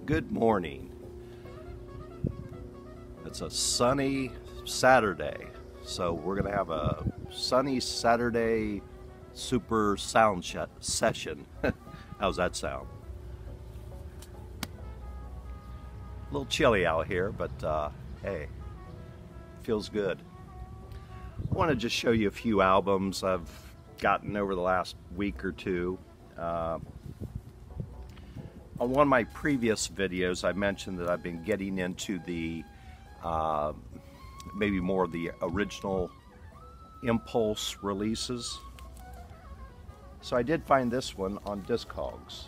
Good morning. It's a sunny Saturday, so we're going to have a sunny Saturday super sound session. How's that sound? A little chilly out here, but hey, feels good. I want to just show you a few albums I've gotten over the last week or two. On one of my previous videos, I mentioned that I've been getting into the maybe more of the original impulse releases. So I did find this one on Discogs.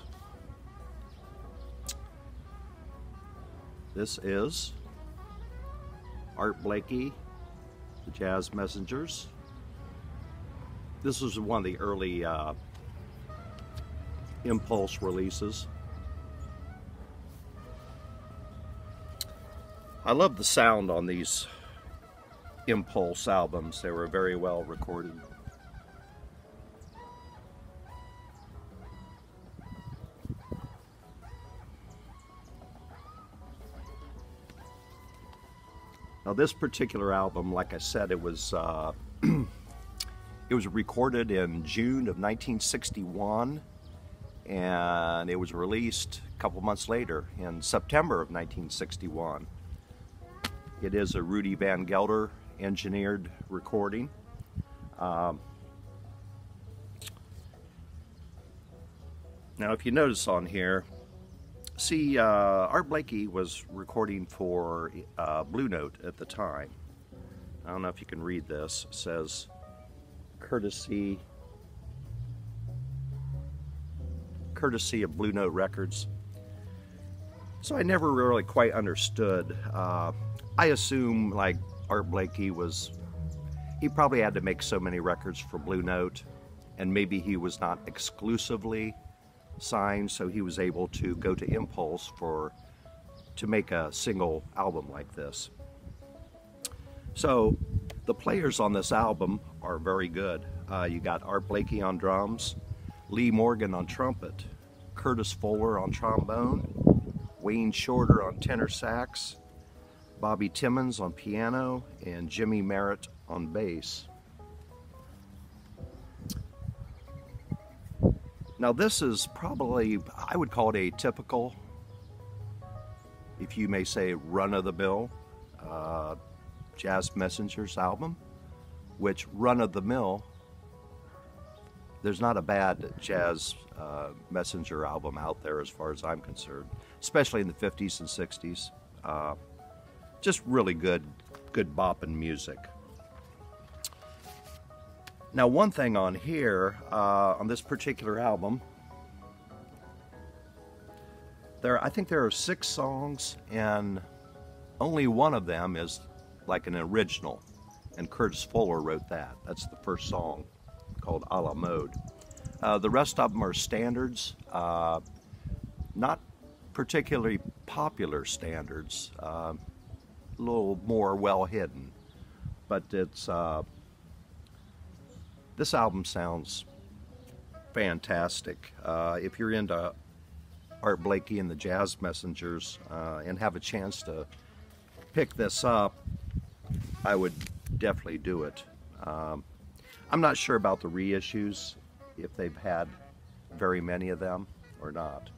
This is Art Blakey, the Jazz Messengers. This was one of the early impulse releases. I love the sound on these impulse albums. They were very well recorded. Now this particular album, like I said, it was recorded in June of 1961, and it was released a couple months later in September of 1961. It is a Rudy Van Gelder engineered recording. Now if you notice on here, see Art Blakey was recording for Blue Note at the time. I don't know if you can read this. It says courtesy of Blue Note Records. So I never really quite understood. I assume like Art Blakey he probably had to make so many records for Blue Note, and maybe he was not exclusively signed, so he was able to go to Impulse to make a single album like this. So the players on this album are very good. You got Art Blakey on drums, Lee Morgan on trumpet, Curtis Fuller on trombone, Wayne Shorter on tenor sax, Bobby Timmons on piano, and Jimmy Merritt on bass. Now this is probably, I would call it a typical, if you may say, run-of-the-mill Jazz Messengers album, which run-of-the-mill, there's not a bad Jazz Messenger album out there as far as I'm concerned, especially in the 50s and 60s. Just really good bopping music. Now one thing on here, on this particular album, I think there are 6 songs, and only one of them is like an original, and Curtis Fuller wrote that. That's the first song, called A La Mode. The rest of them are standards, not particularly popular standards, a little more well hidden, but it's this album sounds fantastic. If you're into Art Blakey and the Jazz Messengers and have a chance to pick this up, I would definitely do it. I'm not sure about the reissues, if they've had very many of them or not.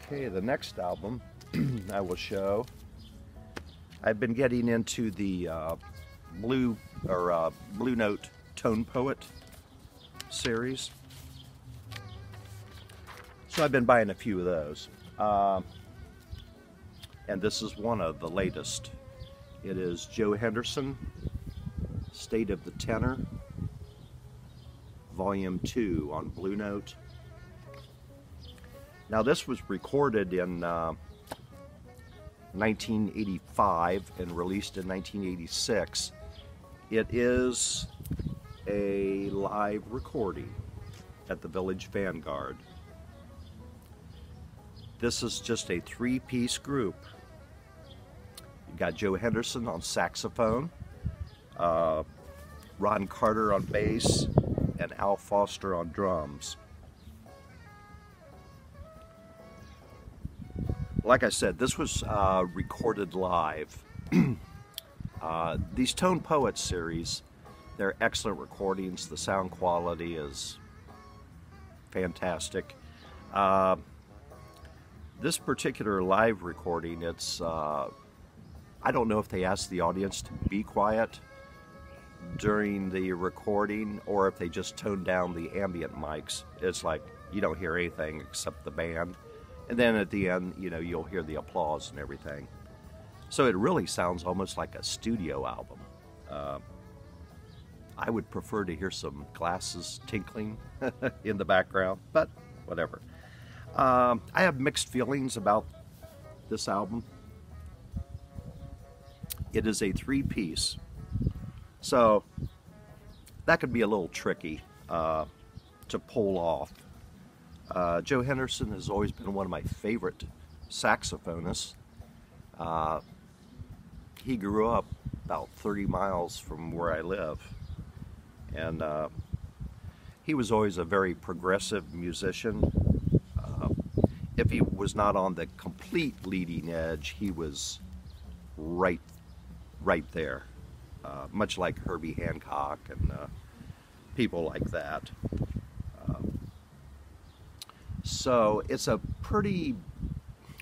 Okay, the next album I will show. I've been getting into the Blue Note Tone Poet series, so I've been buying a few of those, and this is one of the latest. It is Joe Henderson, State of the Tenor, Volume 2 on Blue Note. Now this was recorded in 1985 and released in 1986. It is a live recording at the Village Vanguard. This is just a 3-piece group. You got Joe Henderson on saxophone, Ron Carter on bass, and Al Foster on drums. like I said, this was recorded live. These Tone Poets series, they're excellent recordings. The sound quality is fantastic. This particular live recording, it's I don't know if they asked the audience to be quiet during the recording or if they just toned down the ambient mics. It's like you don't hear anything except the band, and then at the end, you know, you'll hear the applause and everything. So it really sounds almost like a studio album. I would prefer to hear some glasses tinkling in the background, but whatever. I have mixed feelings about this album. It is a 3-piece, so that could be a little tricky to pull off. Joe Henderson has always been one of my favorite saxophonists. He grew up about 30 miles from where I live, and he was always a very progressive musician. If he was not on the complete leading edge, he was right there, much like Herbie Hancock and people like that. So it's a pretty,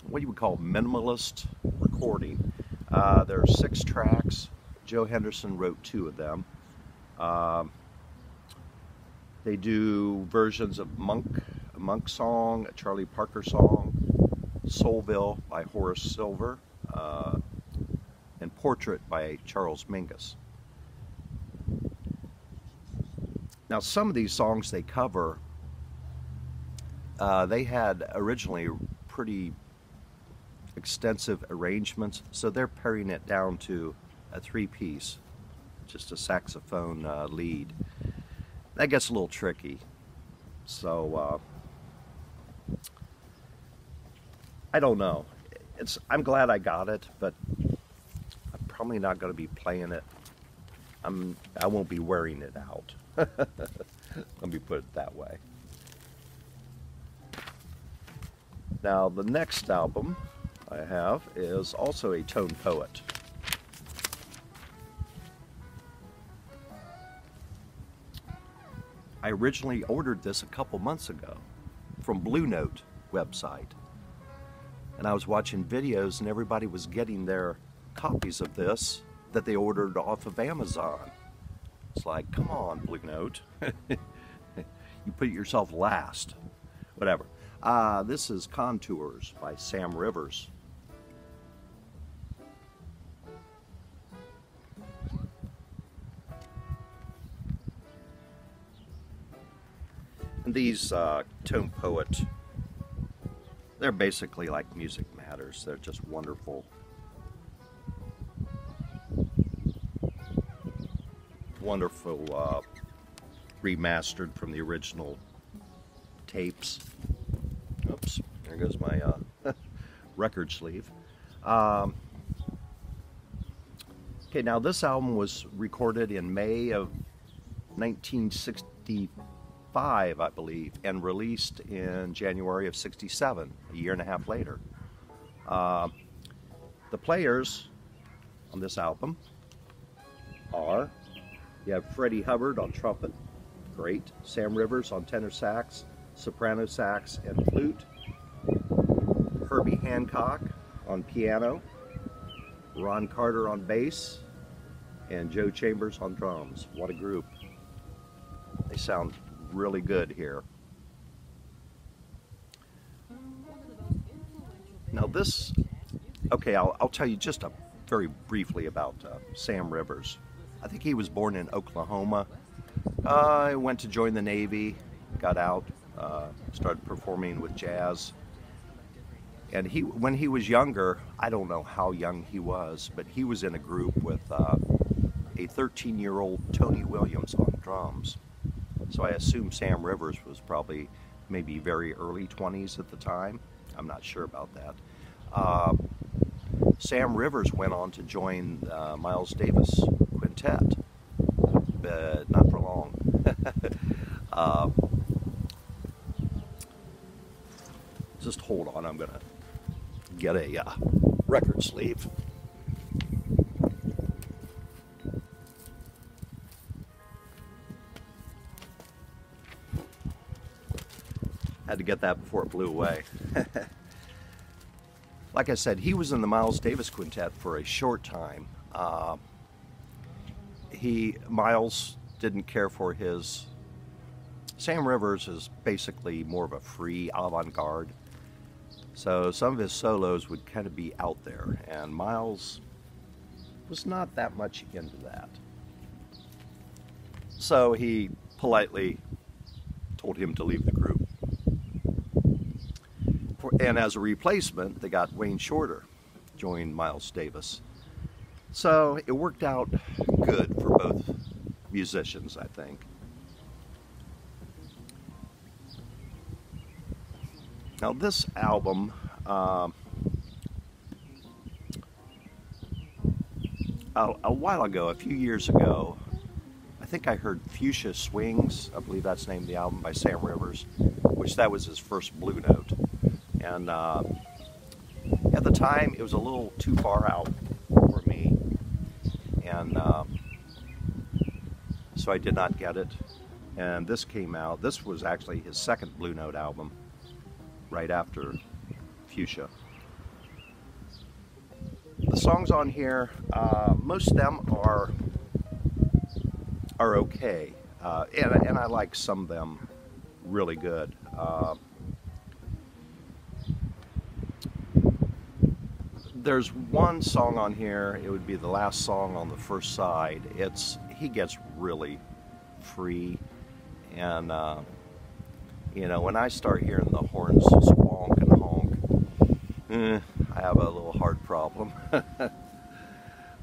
what you would call minimalist recording. There are 6 tracks. Joe Henderson wrote 2 of them. They do versions of Monk song, a Charlie Parker song, Soulville by Horace Silver, and Portrait by Charles Mingus. Now, some of these songs they cover, they had originally pretty extensive arrangements, so they're paring it down to a 3-piece, just a saxophone lead. That gets a little tricky. So I don't know. I'm glad I got it, but I'm probably not going to be playing it. I won't be wearing it out. Let me put it that way. Now, the next album I have is also a Tone Poet. I originally ordered this a couple months ago from Blue Note website. And I was watching videos and everybody was getting their copies of this that they ordered off of Amazon. It's like, come on, Blue Note. You put yourself last. Whatever. This is Contours by Sam Rivers. And these Tone Poet, they're basically like Music Matters. They're just wonderful. Wonderful remastered from the original tapes. Oops, there goes my record sleeve. Okay, now this album was recorded in May of 1965, I believe, and released in January of '67, a year and a half later. The players on this album are, you have Freddie Hubbard on trumpet, great, Sam Rivers on tenor sax, soprano sax, and flute, Herbie Hancock on piano, Ron Carter on bass, and Joe Chambers on drums. What a group. They sound really good here. Now this, okay, I'll tell you just very briefly about Sam Rivers. I think he was born in Oklahoma. He went to join the Navy, got out, started performing with jazz. And when he was younger, I don't know how young he was, but he was in a group with a 13-year-old Tony Williams on drums. So I assume Sam Rivers was probably maybe very early 20s at the time. I'm not sure about that. Sam Rivers went on to join Miles Davis Quintet, but not for long. Just hold on, I'm gonna get a record sleeve. Had to get that before it blew away. Like I said, he was in the Miles Davis Quintet for a short time. Miles didn't care for his... Sam Rivers is basically more of a free avant-garde. So some of his solos would kind of be out there, and Miles was not that much into that. So he politely told him to leave the group. And as a replacement, they got Wayne Shorter, joined Miles Davis. So it worked out good for both musicians, I think. Now this album, a while ago, a few years ago, I think I heard Fuchsia Swings, I believe that's the name of the album, by Sam Rivers, which that was his first Blue Note. And at the time, it was a little too far out for me, and so I did not get it. And this came out. This was actually his second Blue Note album, right after Fuchsia. The songs on here, most of them are okay, and I like some of them really good. There's one song on here, it would be the last song on the first side. He gets really free, and you know, when I start hearing the horns squonk and honk, I have a little heart problem.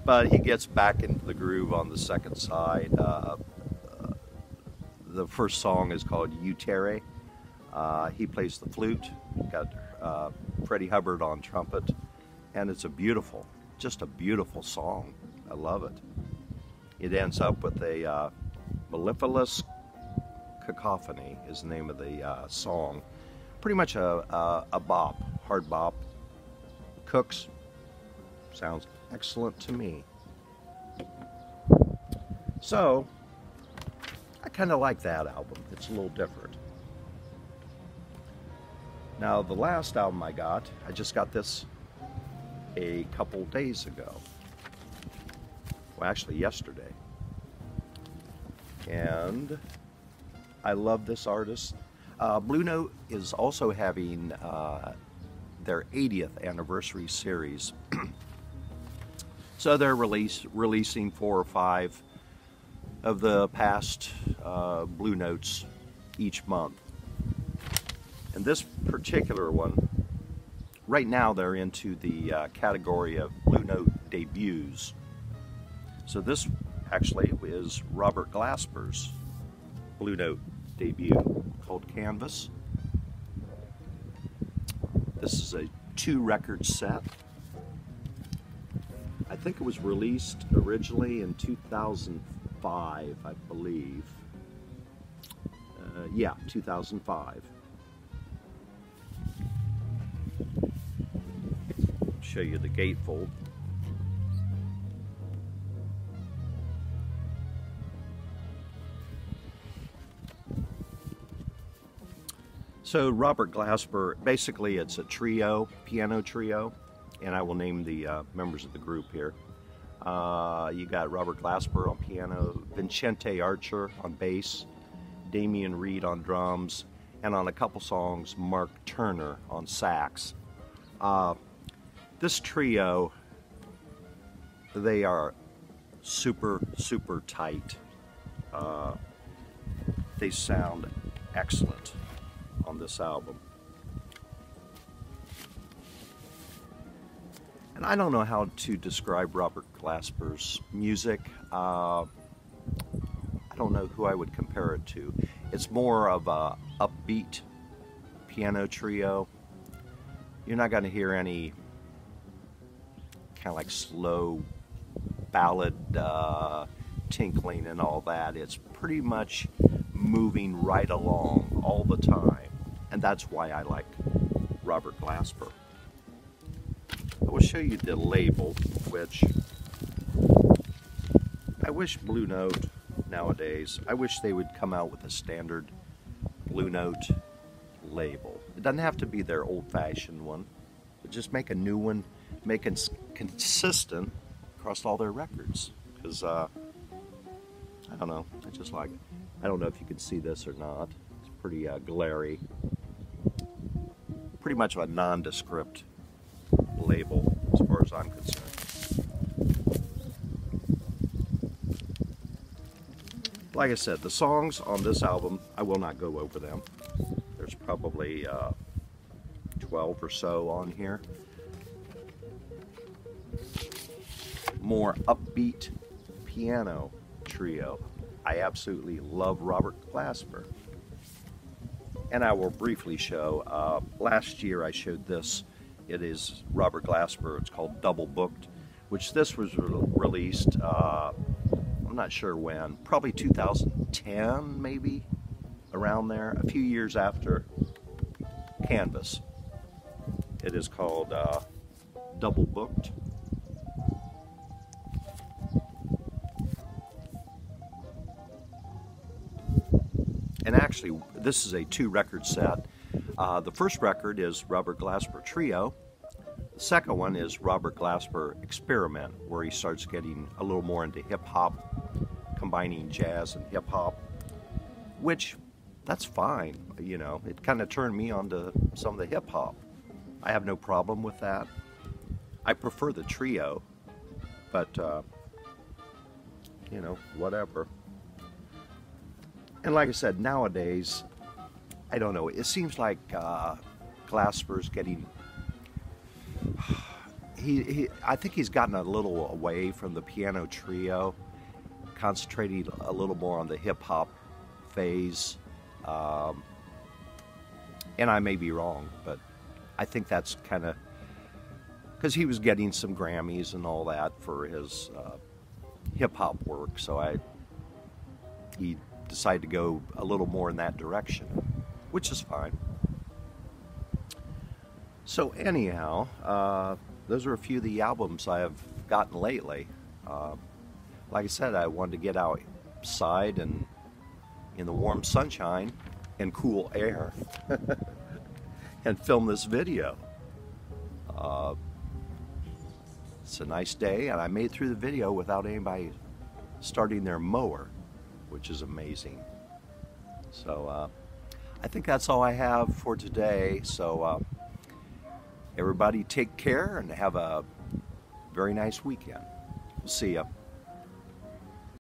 But he gets back into the groove on the second side. The first song is called You Terre. He plays the flute. You've got Freddie Hubbard on trumpet. And it's just a beautiful song. I love it. It ends up with a mellifluous cacophony is the name of the song. Pretty much a bop, hard bop. Cooks. Sounds excellent to me. So, I kind of like that album. It's a little different. Now, the last album I just got this a couple days ago. Well, actually yesterday. And I love this artist. Blue Note is also having their 80th anniversary series. So they're releasing 4 or 5 of the past Blue Notes each month. And this particular one, right now they're into the category of Blue Note debuts. So this actually is Robert Glasper's Blue Note debut called Canvas. This is a 2-record set. I think it was released originally in 2005, I believe. Yeah, 2005. Show you the gatefold. So Robert Glasper, basically it's a trio, piano trio, and I will name the members of the group here. You got Robert Glasper on piano, Vincente Archer on bass, Damian Reed on drums, and on a couple songs, Mark Turner on sax. This trio, they are super, super tight. They sound excellent on this album. And I don't know how to describe Robert Glasper's music. I don't know who I would compare it to. It's more of a upbeat piano trio. You're not going to hear any kind of like slow ballad tinkling and all that. It's pretty much moving right along all the time. And that's why I like Robert Glasper. I will show you the label, which I wish Blue Note nowadays, I wish they would come out with a standard Blue Note label. It doesn't have to be their old-fashioned one, but just make a new one, make it consistent across all their records. Because, I don't know, I just like it. I don't know if you can see this or not. It's pretty glary. Pretty much a nondescript label as far as I'm concerned. Like I said, the songs on this album, I will not go over them. There's probably 12 or so on here. More upbeat piano trio. I absolutely love Robert Glasper. And I will briefly show, last year I showed this. It is Robert Glasper, it's called Double Booked, which this was released, I'm not sure when, probably 2010 maybe, around there, a few years after Canvas. It is called Double Booked. And actually, this is a 2-record set. The first record is Robert Glasper Trio. The second one is Robert Glasper Experiment, where he starts getting a little more into hip-hop, combining jazz and hip-hop, which, that's fine, you know. It kind of turned me on to some of the hip-hop. I have no problem with that. I prefer the trio, but, you know, whatever. And like I said, nowadays, I don't know, it seems like Glasper's getting, I think he's gotten a little away from the piano trio, concentrating a little more on the hip-hop phase. And I may be wrong, but I think that's kind of, because he was getting some Grammys and all that for his hip-hop work, so he decided to go a little more in that direction, which is fine. So anyhow, those are a few of the albums I have gotten lately. Like I said, I wanted to get outside and in the warm sunshine and cool air and film this video. It's a nice day, and I made it through the video without anybody starting their mower, which is amazing. So I think that's all I have for today. So everybody take care and have a very nice weekend. We'll see ya.